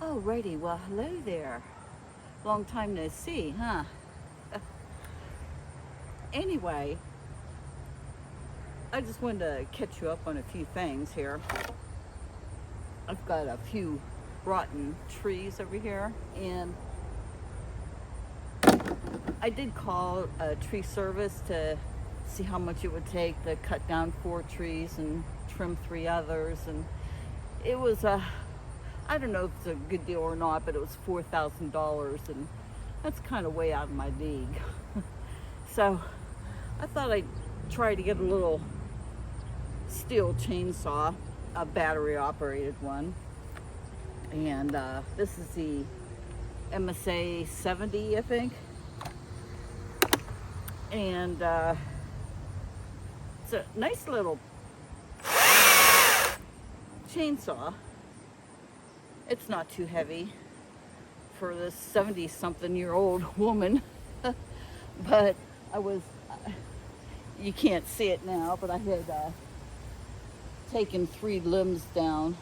Alrighty, well, hello there. Long time no see, huh? Anyway, I just wanted to catch you up on a few things here. I've got a few rotten trees over here, and I did call a tree service to see how much it would take to cut down 4 trees and trim 3 others, and it was I don't know if it's a good deal or not, but it was $4,000, and that's kind of way out of my league. So I thought I'd try to get a little Stihl Chainsaw, a battery operated one, and this is the MSA 70, I think, and it's a nice little chainsaw. It's not too heavy for this 70-something-year-old woman, but I was, you can't see it now, but I had taken 3 limbs down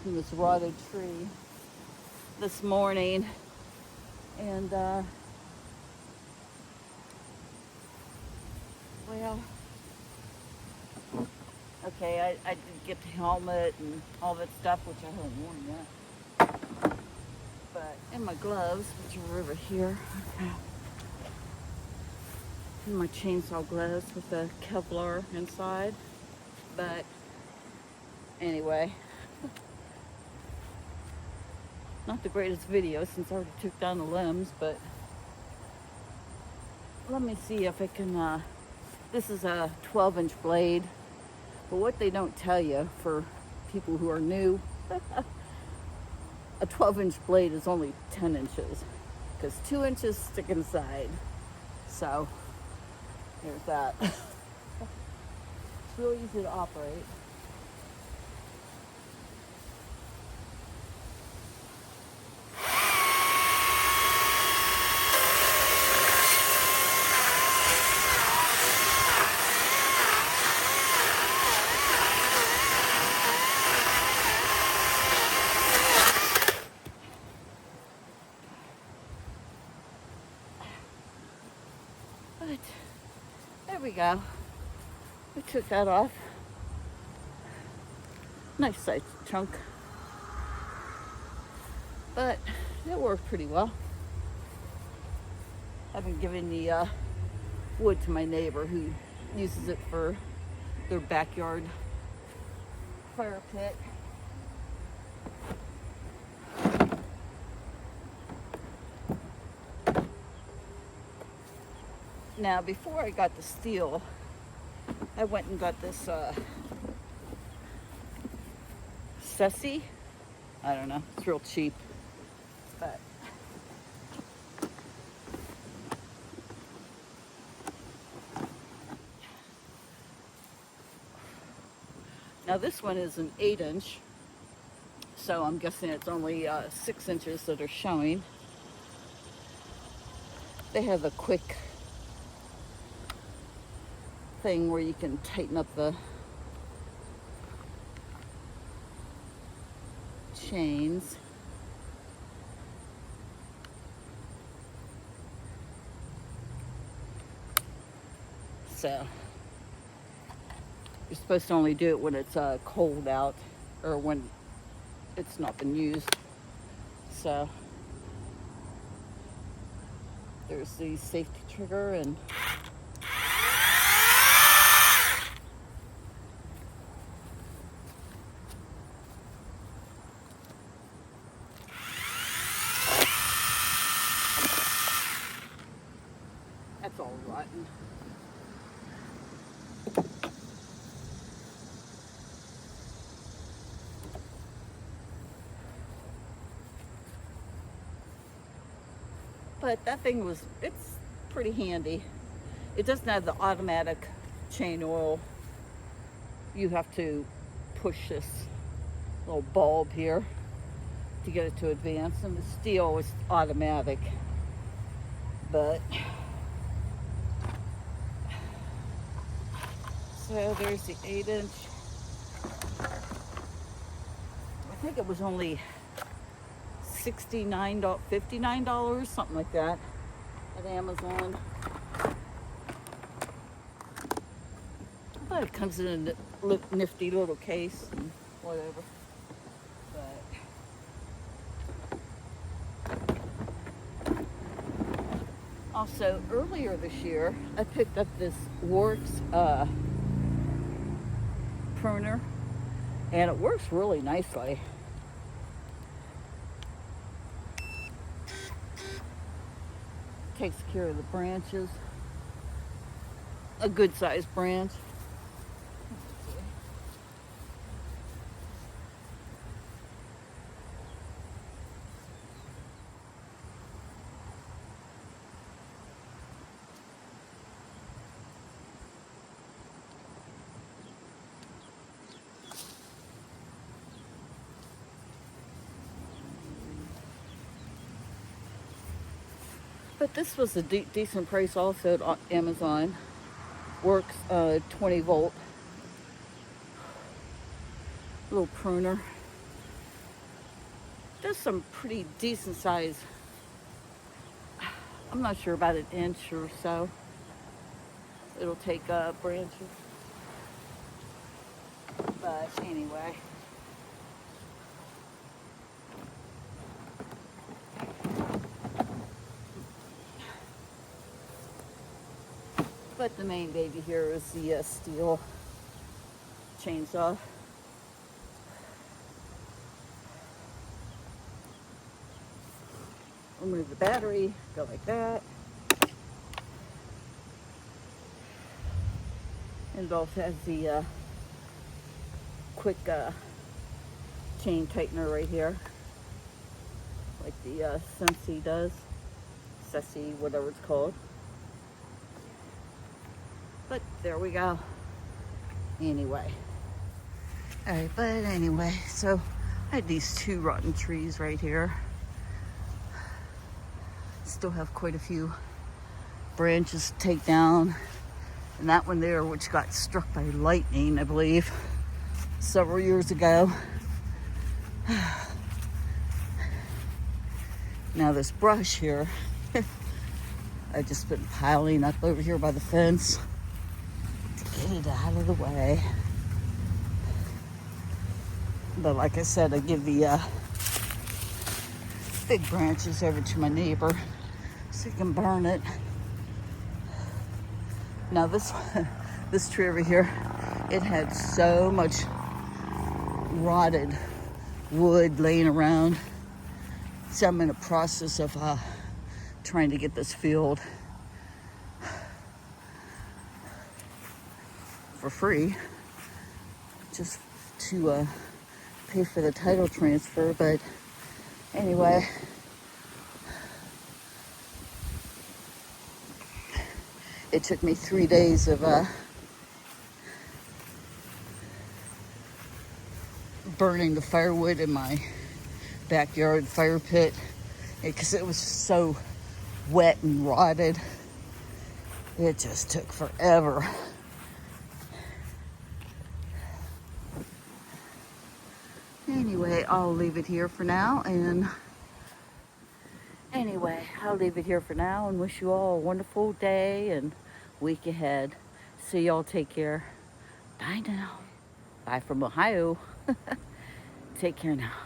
from this rotted tree this morning, and well, okay, I did get the helmet and all that stuff, which I haven't worn yet. But, and my gloves, which are over here. Okay. And my chainsaw gloves with the Kevlar inside. But, anyway. Not the greatest video since I already took down the limbs, but let me see if I can, this is a 12-inch blade. But what they don't tell you, for people who are new, a 12-inch blade is only 10 inches, because 2 inches stick inside. So, there's that. It's real easy to operate. But there we go. We took that off. Nice size chunk. But it worked pretty well. I've been giving the wood to my neighbor who uses it for their backyard fire pit. Now, before I got the Stihl, I went and got this SEESI. I don't know, it's real cheap, but now this one is an 8-inch, so I'm guessing it's only 6 inches that are showing. They have a quick thing where you can tighten up the chains. So you're supposed to only do it when it's cold out, or when it's not been used. So there's the safety trigger, and that's all rotten. But that thing it's pretty handy. It doesn't have the automatic chain oil. You have to push this little bulb here to get it to advance, and the Stihl is automatic. But so there's the 8-inch. I think it was only $69, $59, something like that at Amazon. But it comes in a nifty little case and whatever. But also, earlier this year, I picked up this Worx Pruner, and it works really nicely. Takes care of the branches. A good sized branch. But this was a decent price also at Amazon. Works 20 volt. Little pruner. Does some pretty decent size. I'm not sure, about an inch or so. It'll take branches. But anyway. But the main baby here is the Stihl Chainsaw. Remove the battery, go like that. And it also has the quick chain tightener right here, like the SEESI does. SEESI, whatever it's called. But there we go. Anyway. Alright, but anyway, so I had these two rotten trees right here. Still have quite a few branches to take down. And that one there, which got struck by lightning, I believe, several years ago. Now this brush here, I've just been piling up over here by the fence. Get it out of the way. But like I said, I give the big branches over to my neighbor so he can burn it. Now this tree over here, it had so much rotted wood laying around. So I'm in the process of trying to get this filled for free, just to pay for the title transfer. But anyway, it took me 3 days of burning the firewood in my backyard fire pit because it was so wet and rotted. It just took forever. Anyway, I'll leave it here for now, and wish you all a wonderful day and week ahead. See y'all, take care. Bye now. Bye from Ohio. Take care now.